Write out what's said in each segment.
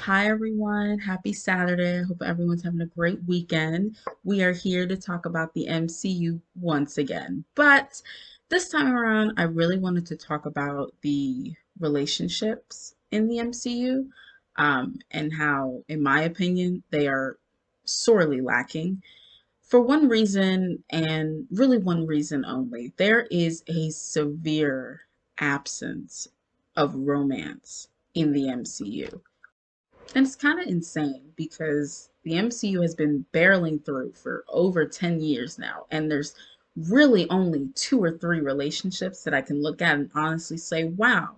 Hi, everyone. Happy Saturday. I hope everyone's having a great weekend. We are here to talk about the MCU once again. But this time around, I really wanted to talk about the relationships in the MCU and how, in my opinion, they are sorely lacking. For one reason, and really one reason only, there is a severe absence of romance in the MCU. And it's kind of insane because the MCU has been barreling through for over 10 years now, and there's really only two or three relationships that I can look at and honestly say, wow,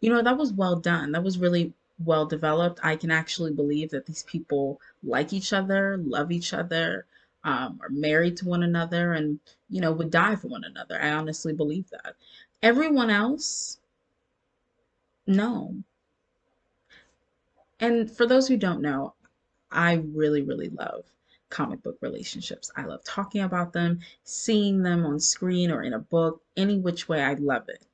that was well done. That was really well developed. I can actually believe that these people like each other, love each other, are married to one another, and, would die for one another. I honestly believe that. Everyone else, no. And for those who don't know, I really, really love comic book relationships. I love talking about them, seeing them on screen or in a book, any which way, I love it.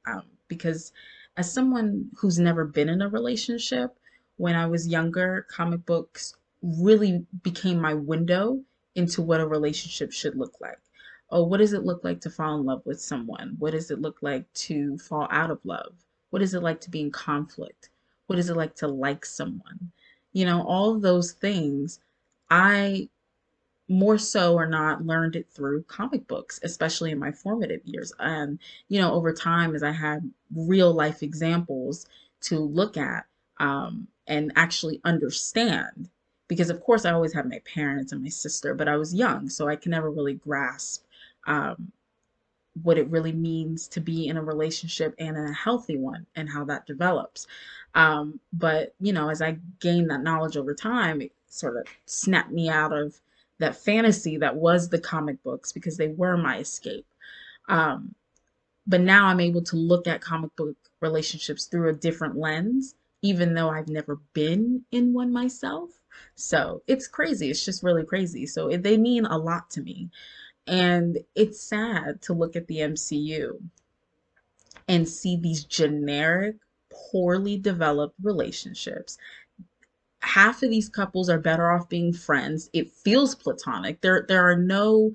Because as someone who's never been in a relationship, when I was younger, comic books really became my window into what a relationship should look like. Oh, what does it look like to fall in love with someone? What does it look like to fall out of love? What is it like to be in conflict? What is it like to like someone? All of those things, I more so or not learned it through comic books, especially in my formative years. And, over time, as I had real life examples to look at and actually understand, because of course I always had my parents and my sister, but I was young, so I can never really grasp um, what it really means to be in a relationship and in a healthy one and how that develops. But, as I gained that knowledge over time, it sort of snapped me out of that fantasy that was the comic books because they were my escape. Um, but now I'm able to look at comic book relationships through a different lens, even though I've never been in one myself. So it's crazy. It's just really crazy. So they mean a lot to me. And it's sad to look at the MCU and see these generic, poorly developed relationships. Half of these couples are better off being friends. It feels platonic. There are no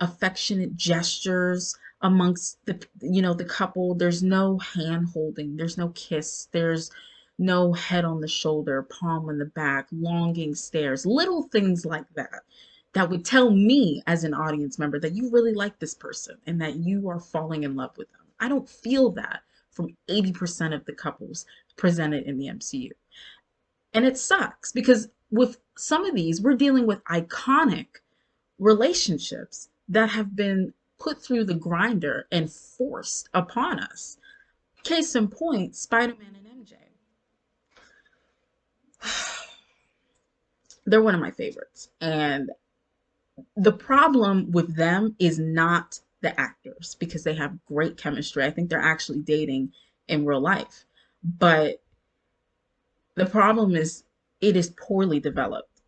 affectionate gestures amongst the couple. There's no hand holding, there's no kiss, there's no head on the shoulder, palm on the back, longing stares, little things like that that would tell me as an audience member that you really like this person and that you are falling in love with them. I don't feel that from 80% of the couples presented in the MCU. And it sucks because with some of these, we're dealing with iconic relationships that have been put through the grinder and forced upon us. Case in point, Spider-Man and MJ. They're one of my favorites. And the problem with them is not the actors because they have great chemistry. I think they're actually dating in real life. But the problem is it is poorly developed.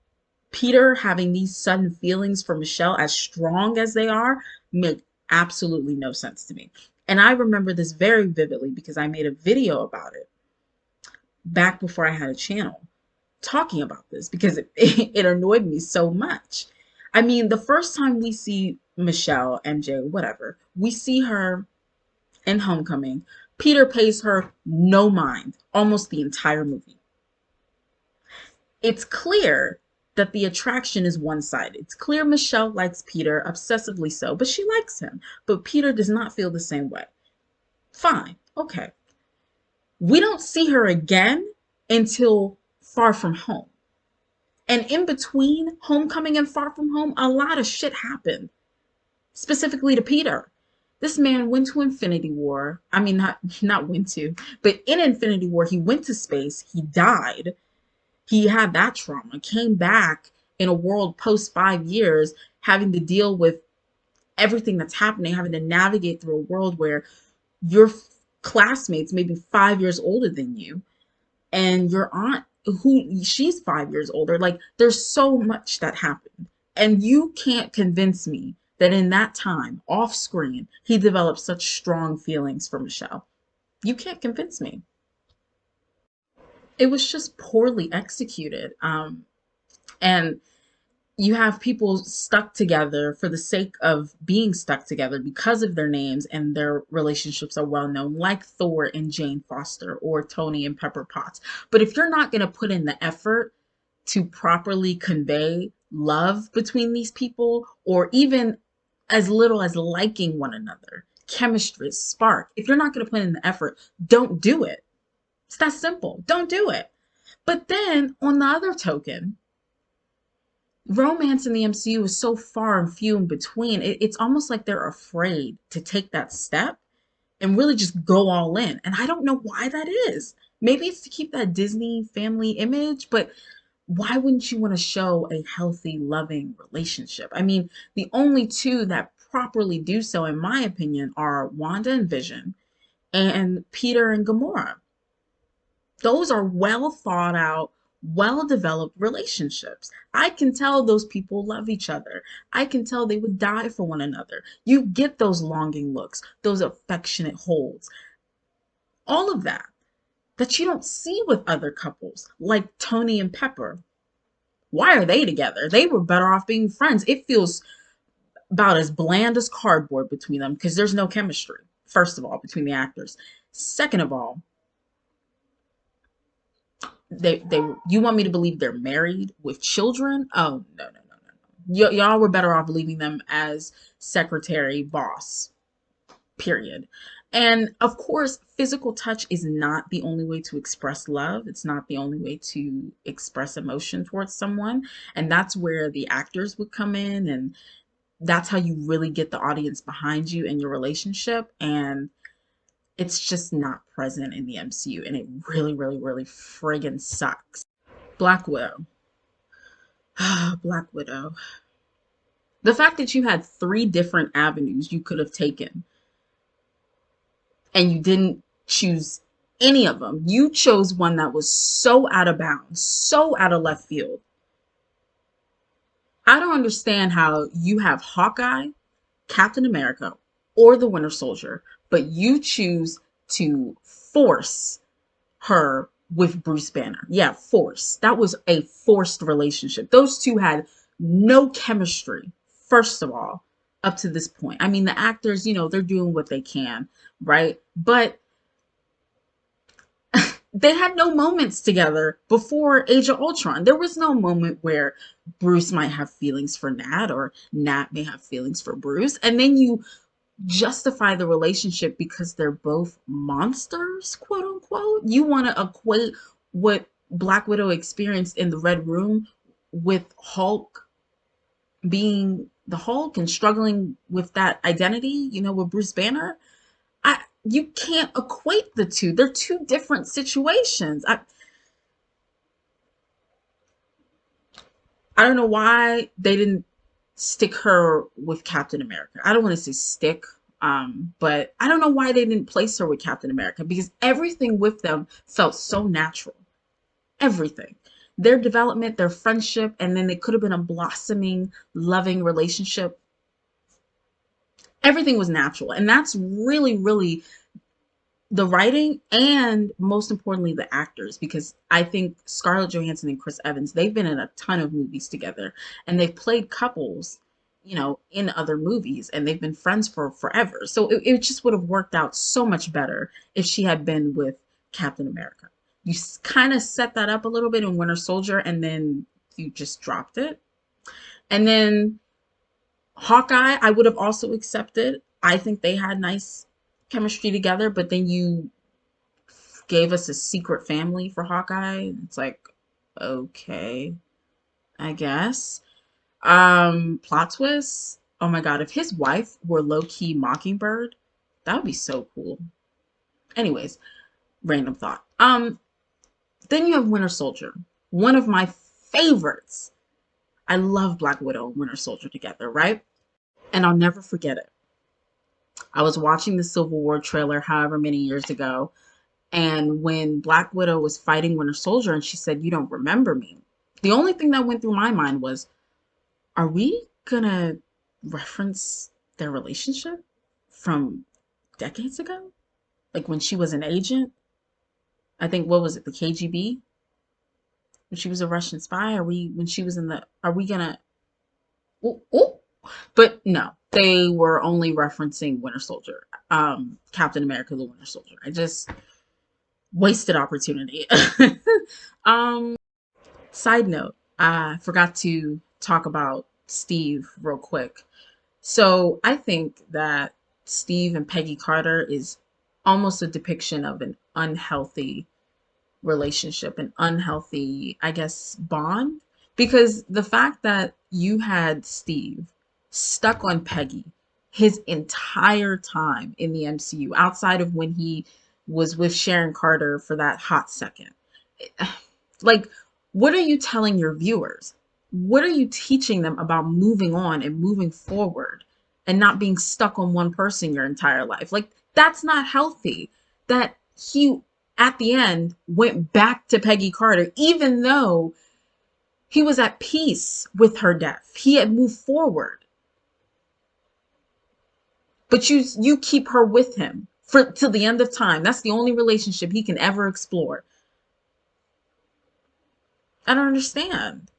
Peter having these sudden feelings for Michelle as strong as they are make absolutely no sense to me. And I remember this very vividly because I made a video about it back before I had a channel talking about this because it annoyed me so much. I mean, the first time we see Michelle, MJ, whatever, we see her in Homecoming. Peter pays her no mind almost the entire movie. It's clear that the attraction is one-sided. It's clear Michelle likes Peter, obsessively so, but she likes him. But Peter does not feel the same way. Fine, okay. We don't see her again until Far From Home. And in between Homecoming and Far From Home, a lot of shit happened, specifically to Peter. This man went to Infinity War. I mean, not went to, but in Infinity War, he went to space. He died. He had that trauma, came back in a world post 5 years, having to deal with everything that's happening, having to navigate through a world where your classmates may be 5 years older than you, and your aunt, who she's 5 years older. Like, there's so much that happened. And you can't convince me that in that time, off screen, he developed such strong feelings for Michelle. You can't convince me. It was just poorly executed. And you have people stuck together for the sake of being stuck together because of their names and their relationships are well known, like Thor and Jane Foster or Tony and Pepper Potts. But if you're not going to put in the effort to properly convey love between these people, or even as little as liking one another, chemistry, spark, if you're not going to put in the effort, don't do it. It's that simple. Don't do it. But then on the other token, romance in the MCU is so far and few in between. It's almost like they're afraid to take that step and really just go all in. And I don't know why that is. Maybe it's to keep that Disney family image, but why wouldn't you want to show a healthy, loving relationship? I mean, the only two that properly do so, in my opinion, are Wanda and Vision and Peter and Gamora. Those are well thought out, well developed relationships. I can tell those people love each other. I can tell they would die for one another. You get those longing looks, those affectionate holds, all of that that you don't see with other couples like Tony and Pepper. Why are they together? They were better off being friends. It feels about as bland as cardboard between them because there's no chemistry, first of all, between the actors. Second of all, they you want me to believe they're married with children? Oh, no, no, no, no, no. Y'all were better off leaving them as secretary boss, period. And of course, physical touch is not the only way to express love. It's not the only way to express emotion towards someone. And that's where the actors would come in, and that's how you really get the audience behind you in your relationship. And it's just not present in the MCU, and it really, really, really friggin' sucks. Black Widow. Black Widow. The fact that you had three different avenues you could have taken and you didn't choose any of them. You chose one that was so out of bounds, so out of left field. I don't understand how you have Hawkeye, Captain America, or the Winter Soldier, but you choose to force her with Bruce Banner. Yeah, force. That was a forced relationship. Those two had no chemistry, first of all, up to this point. I mean, the actors, they're doing what they can, right? But they had no moments together before Age of Ultron. There was no moment where Bruce might have feelings for Nat or Nat may have feelings for Bruce. And then you justify the relationship because they're both monsters, quote unquote. You want to equate what Black Widow experienced in the Red Room with Hulk being the Hulk and struggling with that identity, with Bruce Banner. You can't equate the two. They're two different situations. I don't know why they didn't stick her with Captain America. I don't want to say stick, but I don't know why they didn't place her with Captain America because everything with them felt so natural. Everything. Their development, their friendship, and then it could have been a blossoming, loving relationship. Everything was natural. And that's really, really the writing and most importantly the actors, because I think Scarlett Johansson and Chris Evans, they've been in a ton of movies together and they've played couples, in other movies, and they've been friends for forever. So it just would have worked out so much better if she had been with Captain America. You kind of set that up a little bit in Winter Soldier and then you just dropped it. And then Hawkeye, I would have also accepted. I think they had nice chemistry together, but then you gave us a secret family for Hawkeye. It's like, okay, I guess. Plot twist. Oh my God, if his wife were low-key Mockingbird, that would be so cool. Anyways, random thought. Then you have Winter Soldier, one of my favorites. I love Black Widow and Winter Soldier together, right? And I'll never forget it. I was watching the Civil War trailer however many years ago, and when Black Widow was fighting Winter Soldier and she said, "You don't remember me," the only thing that went through my mind was, are we gonna reference their relationship from decades ago? Like when she was an agent? I think, what was it, the KGB? when she was a Russian spy? Are we when she was in the? Are we gonna? Ooh, ooh. But no, they were only referencing Winter Soldier, Captain America, the Winter Soldier. I just wasted opportunity. um, Side note, I forgot to talk about Steve real quick. So I think that Steve and Peggy Carter is almost a depiction of an unhealthy relationship, an unhealthy, I guess, bond. Because the fact that you had Steve stuck on Peggy his entire time in the MCU, outside of when he was with Sharon Carter for that hot second. Like, what are you telling your viewers? What are you teaching them about moving on and moving forward and not being stuck on one person your entire life? Like, that's not healthy. That he, at the end, went back to Peggy Carter, even though he was at peace with her death. He had moved forward. But you keep her with him for till the end of time. That's the only relationship he can ever explore. I don't understand.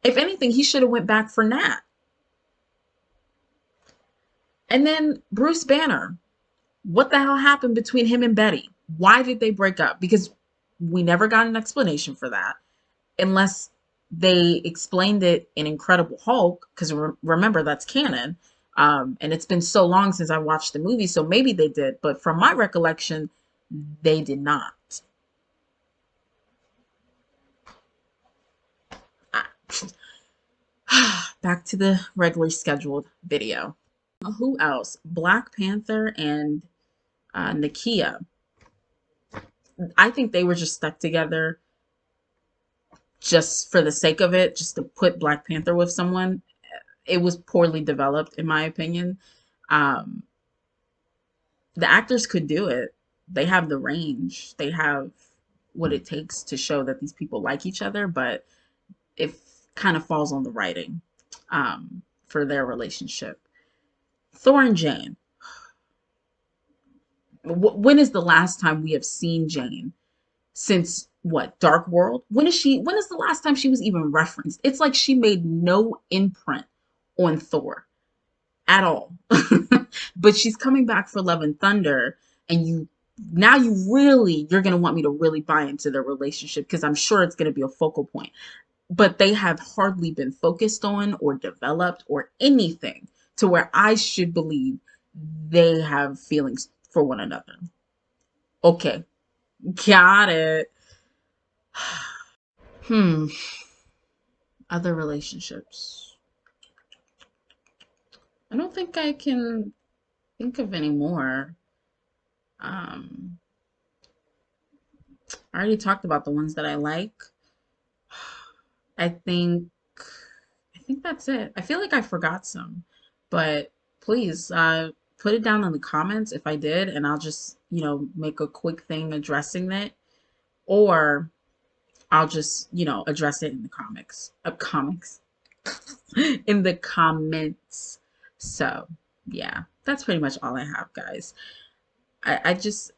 If anything, he should have went back for Nat. And then Bruce Banner. What the hell happened between him and Betty? Why did they break up? Because we never got an explanation for that, unless they explained it in Incredible Hulk, because remember, that's canon. And it's been so long since I watched the movie, so maybe they did. But from my recollection, they did not. Back to the regularly scheduled video. Who else? Black Panther and Nakia. I think they were just stuck together just for the sake of it, just to put Black Panther with someone. It was poorly developed, in my opinion. Um, the actors could do it. They have the range. They have what it takes to show that these people like each other, but it kind of falls on the writing for their relationship. Thor and Jane. When is the last time we have seen Jane? Since what, Dark World? When is the last time she was even referenced? It's like she made no imprint on Thor at all. But she's coming back for Love and Thunder, and you're going to want me to really buy into their relationship, because I'm sure it's going to be a focal point. But they have hardly been focused on or developed or anything to where I should believe they have feelings for one another. Okay, got it. Hmm. Other relationships. I don't think I can think of any more. Um, I already talked about the ones that I like. I think I think that's it. I feel like I forgot some, but please put it down in the comments if I did, and I'll just, make a quick thing addressing it, or I'll just, address it in the comics, in the comments. So, yeah, that's pretty much all I have, guys. I just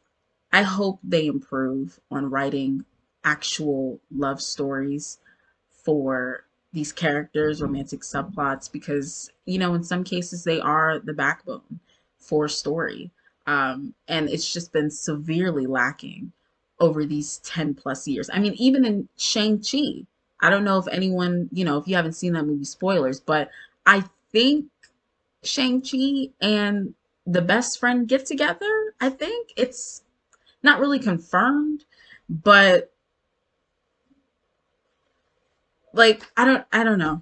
I hope they improve on writing actual love stories for these characters, romantic subplots, because, in some cases they are the backbone for a story. And it's just been severely lacking over these 10 plus years. I mean, even in Shang-Chi, I don't know if anyone, if you haven't seen that movie, spoilers, but I think Shang-Chi and the best friend get together. I think it's not really confirmed, but like I don't know.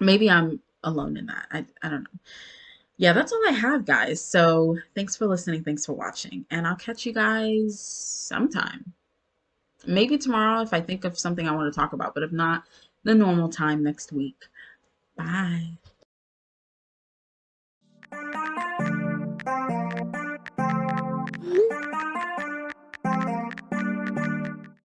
Maybe I'm alone in that. I don't know. Yeah, that's all I have, guys. So thanks for listening, thanks for watching, and I'll catch you guys sometime. Maybe tomorrow if I think of something I want to talk about, but if not, the normal time next week. Bye.